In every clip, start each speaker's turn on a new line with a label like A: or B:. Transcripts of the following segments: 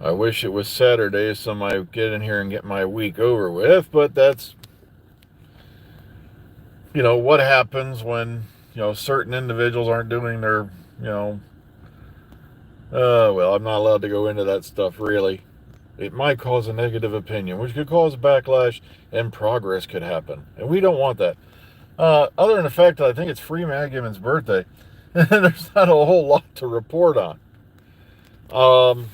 A: I wish it was Saturday so I get in here and get my week over with, but that's, what happens when, certain individuals aren't doing their, you know, well, I'm not allowed to go into that stuff really. It might cause a negative opinion, which could cause backlash and progress could happen. And we don't want that. Other than the fact that I think it's Free Magum's birthday, there's not a whole lot to report on. Um,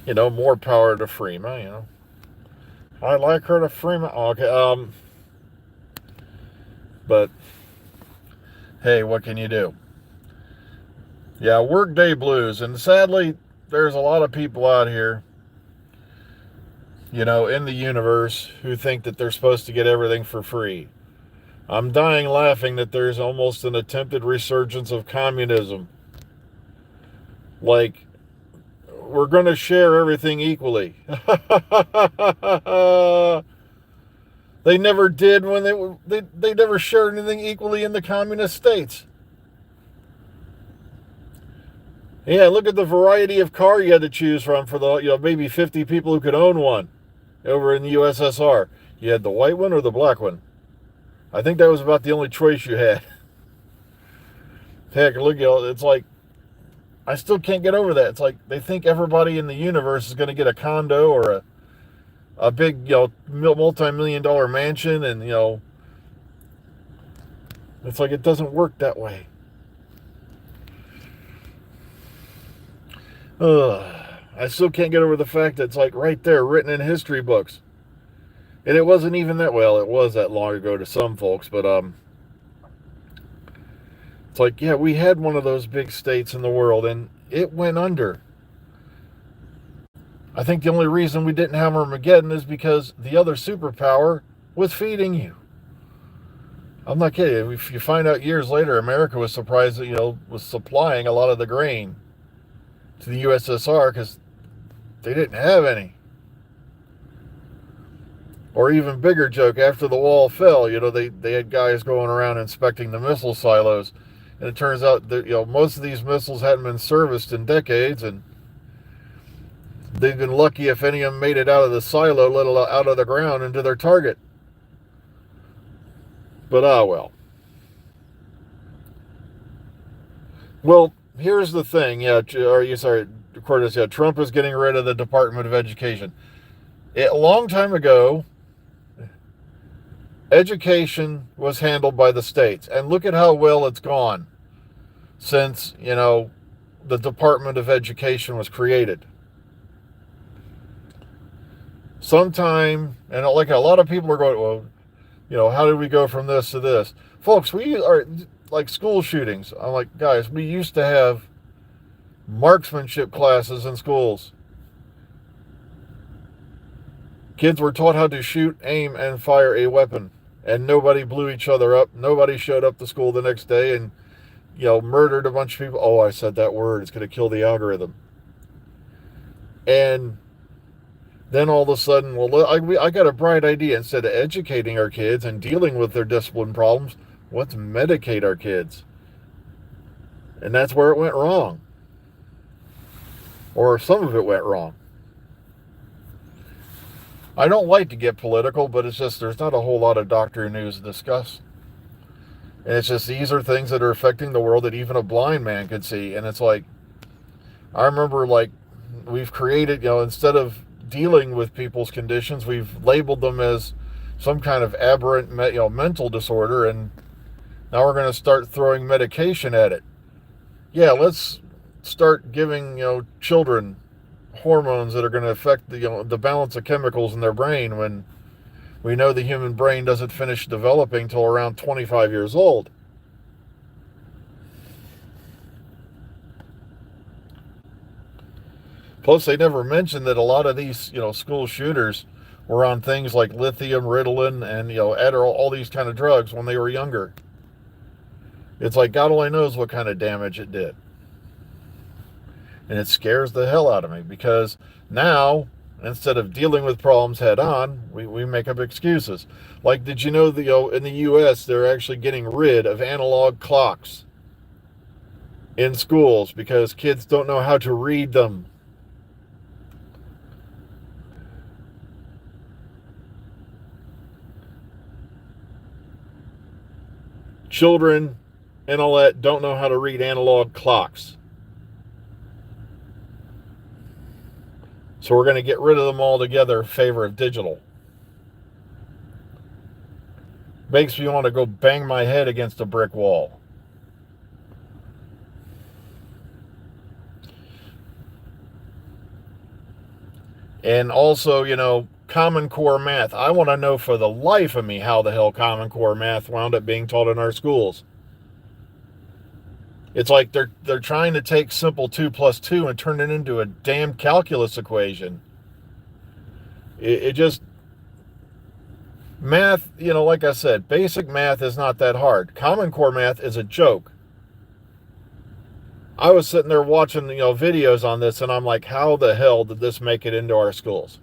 A: more power to Freema, I'd like her to Freema. Okay, but hey, what can you do? Yeah, workday blues. And sadly, there's a lot of people out here, in the universe who think that they're supposed to get everything for free. I'm dying laughing that there's almost an attempted resurgence of communism. Like, we're going to share everything equally. They never did when they never shared anything equally in the communist states. Yeah, look at the variety of car you had to choose from for the maybe 50 people who could own one over in the USSR. You had the white one or the black one. I think that was about the only choice you had. Heck, look, it's like I still can't get over that. It's like they think everybody in the universe is going to get a condo or a big, multi-million-dollar mansion, and it's like it doesn't work that way. I still can't get over the fact that it's like right there, written in history books. And it wasn't even that, well, it was that long ago to some folks, but it's like, yeah, we had one of those big states in the world and it went under. I think the only reason we didn't have Armageddon is because the other superpower was feeding you. I'm not kidding. If you find out years later, America was surprised that, was supplying a lot of the grain to the USSR because they didn't have any. Or even bigger joke, after the wall fell, they had guys going around inspecting the missile silos. And it turns out that, most of these missiles hadn't been serviced in decades, and they've been lucky if any of them made it out of the silo, let alone out of the ground into their target. But well. Well, here's the thing. Yeah, Cordes, yeah, Trump is getting rid of the Department of Education. A long time ago, education was handled by the states. And look at how well it's gone since, the Department of Education was created. Sometime, and like a lot of people are going, well, how did we go from this to this? Folks, we are like school shootings. I'm like, guys, we used to have marksmanship classes in schools. Kids were taught how to shoot, aim, and fire a weapon. And nobody blew each other up. Nobody showed up to school the next day and, murdered a bunch of people. Oh, I said that word. It's going to kill the algorithm. And then all of a sudden, well, I got a bright idea. Instead of educating our kids and dealing with their discipline problems, let's medicate our kids. And that's where it went wrong. Or some of it went wrong. I don't like to get political, but it's just there's not a whole lot of doctor news to discuss. And it's just these are things that are affecting the world that even a blind man could see. And it's like, I remember we've created, instead of dealing with people's conditions, we've labeled them as some kind of aberrant, mental disorder, and now we're going to start throwing medication at it. Yeah, let's start giving, children hormones that are going to affect the balance of chemicals in their brain when we know the human brain doesn't finish developing till around 25 years old. Plus, they never mentioned that a lot of these, school shooters were on things like lithium, Ritalin, and, Adderall, all these kind of drugs when they were younger. It's like God only knows what kind of damage it did. And it scares the hell out of me because now, instead of dealing with problems head on, we make up excuses. Like, did you know that in the U.S. they're actually getting rid of analog clocks? in schools because kids don't know how to read them. Children and all that don't know how to read analog clocks. So we're going to get rid of them altogether in favor of digital. Makes me want to go bang my head against a brick wall. And also, Common Core math. I want to know for the life of me how the hell Common Core math wound up being taught in our schools. It's like they're trying to take simple 2 plus 2 and turn it into a damn calculus equation. It just, math, like I said, basic math is not that hard. Common Core math is a joke. I was sitting there watching, videos on this, and I'm like, how the hell did this make it into our schools?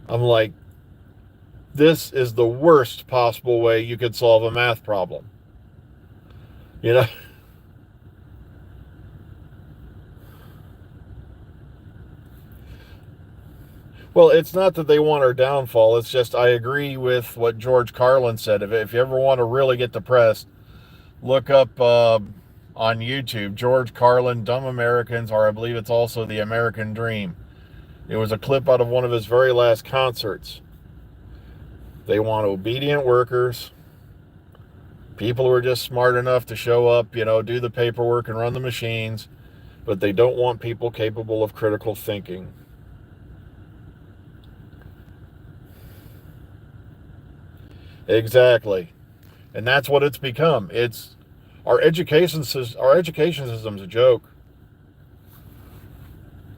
A: I'm like, this is the worst possible way you could solve a math problem. You know? Well, it's not that they want our downfall. It's just I agree with what George Carlin said. If you ever want to really get depressed, look up on YouTube, George Carlin, Dumb Americans, or I believe it's also The American Dream. It was a clip out of one of his very last concerts. They want obedient workers, people who are just smart enough to show up, do the paperwork and run the machines, but they don't want people capable of critical thinking. Exactly. And that's what it's become. It's our education system's a joke.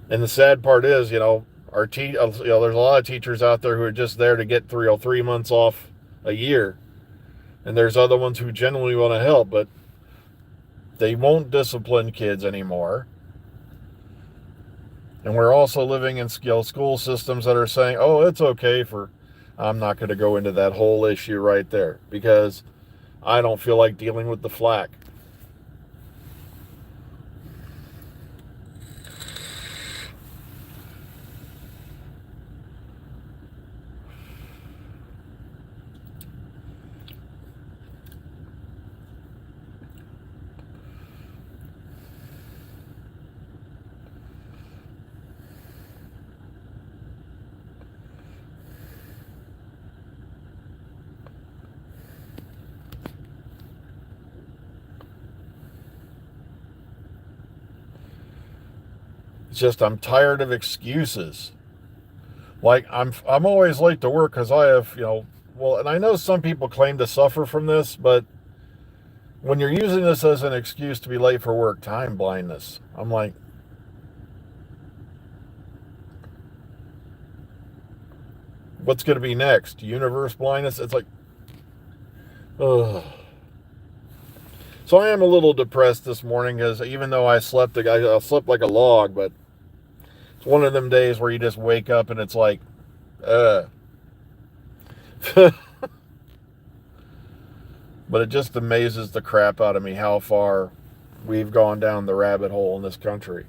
A: And the sad part is, there's a lot of teachers out there who are just there to get 3 months off a year. And there's other ones who genuinely want to help, but they won't discipline kids anymore. And we're also living in school systems that are saying, oh, it's okay for, I'm not going to go into that whole issue right there because I don't feel like dealing with the flack. It's just I'm tired of excuses. Like I'm always late to work because I have, and I know some people claim to suffer from this, but when you're using this as an excuse to be late for work, time blindness. I'm like, what's going to be next? Universe blindness? It's like, ugh. So I am a little depressed this morning because even though I slept like a log, but it's one of them days where you just wake up and it's like, uh. But it just amazes the crap out of me how far we've gone down the rabbit hole in this country.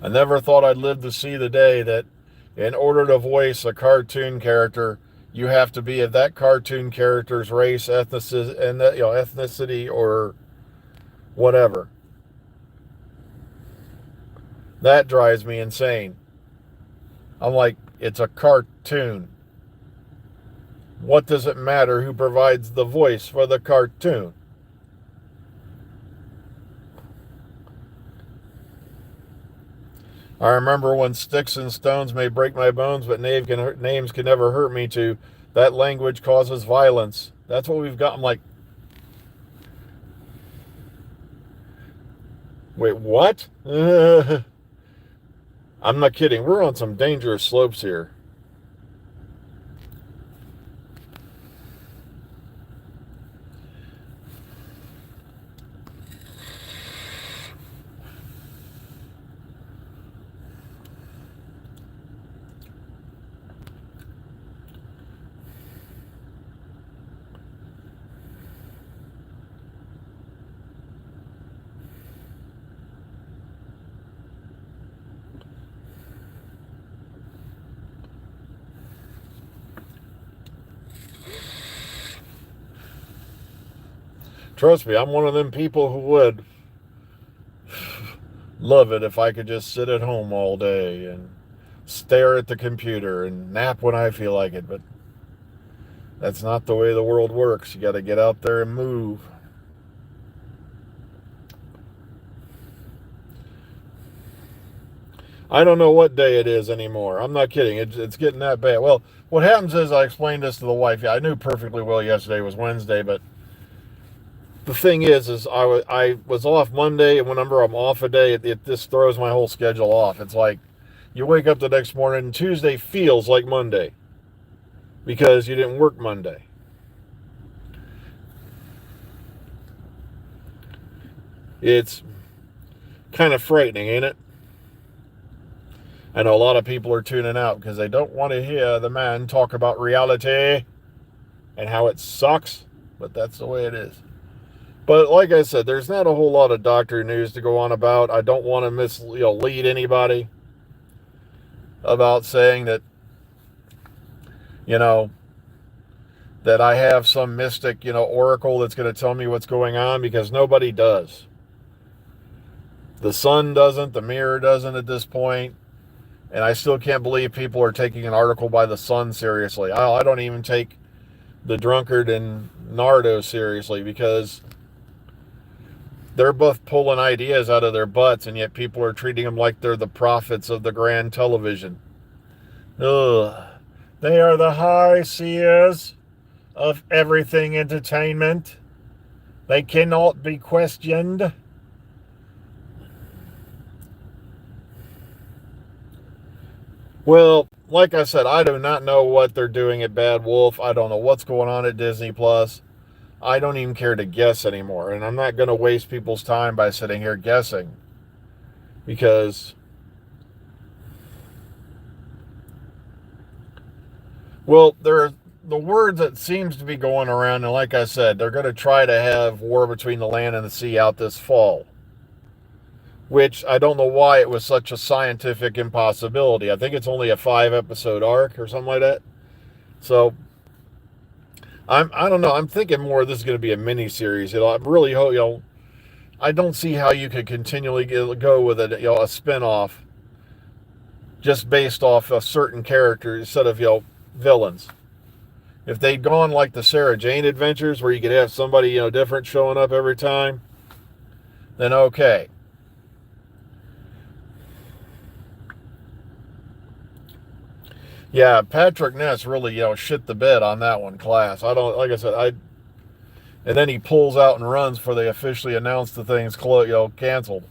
A: I never thought I'd live to see the day that in order to voice a cartoon character, you have to be of that cartoon character's race, ethnicity, or whatever. That drives me insane. I'm like, it's a cartoon. What does it matter who provides the voice for the cartoon? I remember when sticks and stones may break my bones, but names can never hurt me too. That language causes violence. That's what we've got. I'm like, wait, what? I'm not kidding. We're on some dangerous slopes here. Trust me, I'm one of them people who would love it if I could just sit at home all day and stare at the computer and nap when I feel like it, but that's not the way the world works. You got to get out there and move. I don't know what day it is anymore. I'm not kidding. It's getting that bad. Well, what happens is I explained this to the wife. Yeah, I knew perfectly well yesterday was Wednesday, but the thing is I was off Monday, and whenever I'm off a day, it just throws my whole schedule off. It's like you wake up the next morning, and Tuesday feels like Monday because you didn't work Monday. It's kind of frightening, ain't it? I know a lot of people are tuning out because they don't want to hear the man talk about reality and how it sucks, but that's the way it is. But like I said, there's not a whole lot of doctor news to go on about. I don't want to mislead anybody about saying that, you know, that I have some mystic, oracle that's going to tell me what's going on, because nobody does. The sun doesn't, the mirror doesn't at this point. And I still can't believe people are taking an article by the Sun seriously. I don't even take the drunkard and Nardo seriously, because they're both pulling ideas out of their butts, and yet people are treating them like they're the prophets of the grand television. Ugh. They are the high seers of everything entertainment. They cannot be questioned. Well, like I said, I do not know what they're doing at Bad Wolf. I don't know what's going on at Disney Plus. I don't even care to guess anymore. And I'm not going to waste people's time by sitting here guessing. Because, well, the word that seems to be going around, and like I said, they're going to try to have War Between the Land and the Sea out this fall. Which I don't know why it was such a scientific impossibility. I think it's only a 5-episode arc or something like that. So I don't know. I'm thinking more this is going to be a mini series. I really hope. I don't see how you could continually go with a spin-off just based off a certain character instead of villains. If they'd gone like the Sarah Jane Adventures, where you could have somebody different showing up every time, then okay. Yeah, Patrick Ness really, shit the bed on that one, class. I don't, like I said, and then he pulls out and runs before they officially announce the thing's canceled.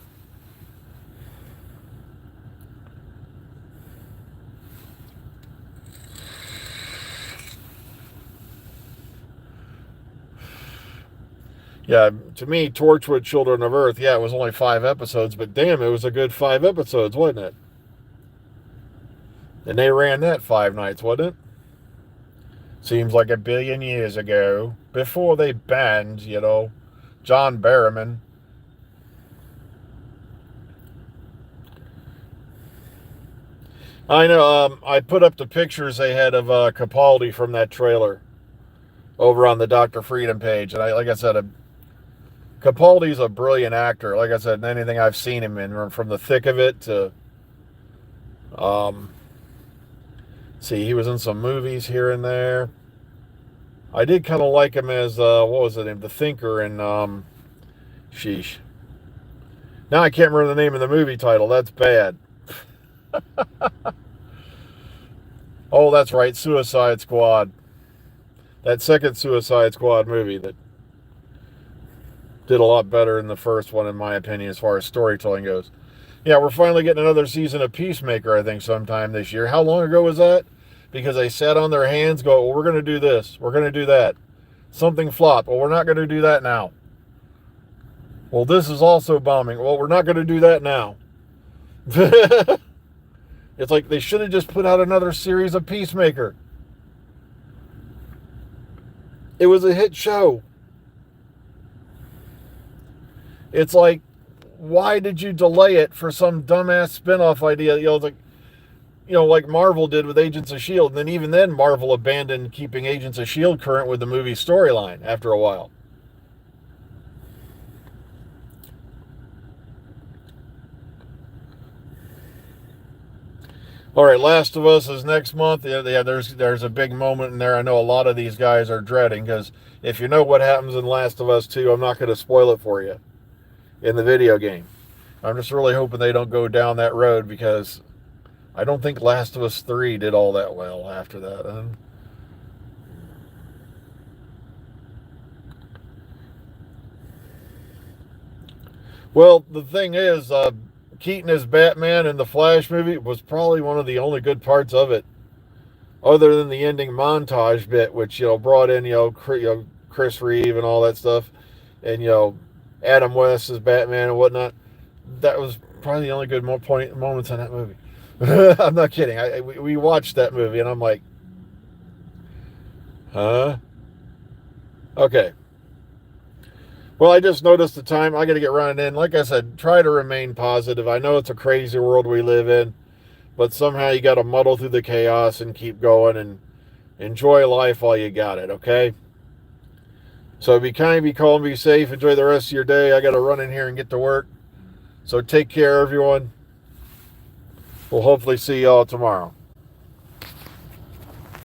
A: Yeah, to me, Torchwood Children of Earth, yeah, it was only 5 episodes, but damn, it was a good 5 episodes, wasn't it? And they ran that 5 nights, wasn't it? Seems like a billion years ago, before they banned, John Barrowman. I know, I put up the pictures they had of Capaldi from that trailer over on the Dr. Freedom page. And like I said, Capaldi's a brilliant actor. Like I said, anything I've seen him in, from The Thick of It to... see, he was in some movies here and there. I did kind of like him as, what was it, The Thinker, and, sheesh. Now I can't remember the name of the movie title. That's bad. Oh, that's right, Suicide Squad. That second Suicide Squad movie that did a lot better than the first one, in my opinion, as far as storytelling goes. Yeah, we're finally getting another season of Peacemaker, I think, sometime this year. How long ago was that? Because they sat on their hands, well, we're going to do this. We're going to do that. Something flopped. Well, we're not going to do that now. Well, this is also bombing. Well, we're not going to do that now. It's like they should have just put out another series of Peacemaker. It was a hit show. It's like, why did you delay it for some dumbass spin-off idea? Like Marvel did with Agents of S.H.I.E.L.D. And then even then, Marvel abandoned keeping Agents of S.H.I.E.L.D. current with the movie storyline after a while. All right, Last of Us is next month. Yeah, there's a big moment in there. I know a lot of these guys are dreading because if you know what happens in Last of Us 2, I'm not going to spoil it for you in the video game. I'm just really hoping they don't go down that road because I don't think Last of Us 3 did all that well after that. Well, the thing is, Keaton as Batman in the Flash movie was probably one of the only good parts of it, other than the ending montage bit, which brought in Chris Reeve and all that stuff, and Adam West as Batman and whatnot. That was probably the only good moments in that movie. I'm not kidding. We watched that movie and I'm like, huh? Okay. Well, I just noticed the time. I got to get running in. Like I said, try to remain positive. I know it's a crazy world we live in, but somehow you got to muddle through the chaos and keep going and enjoy life while you got it, okay? So be kind, be calm, be safe. Enjoy the rest of your day. I got to run in here and get to work. So take care, everyone. We'll hopefully see y'all tomorrow.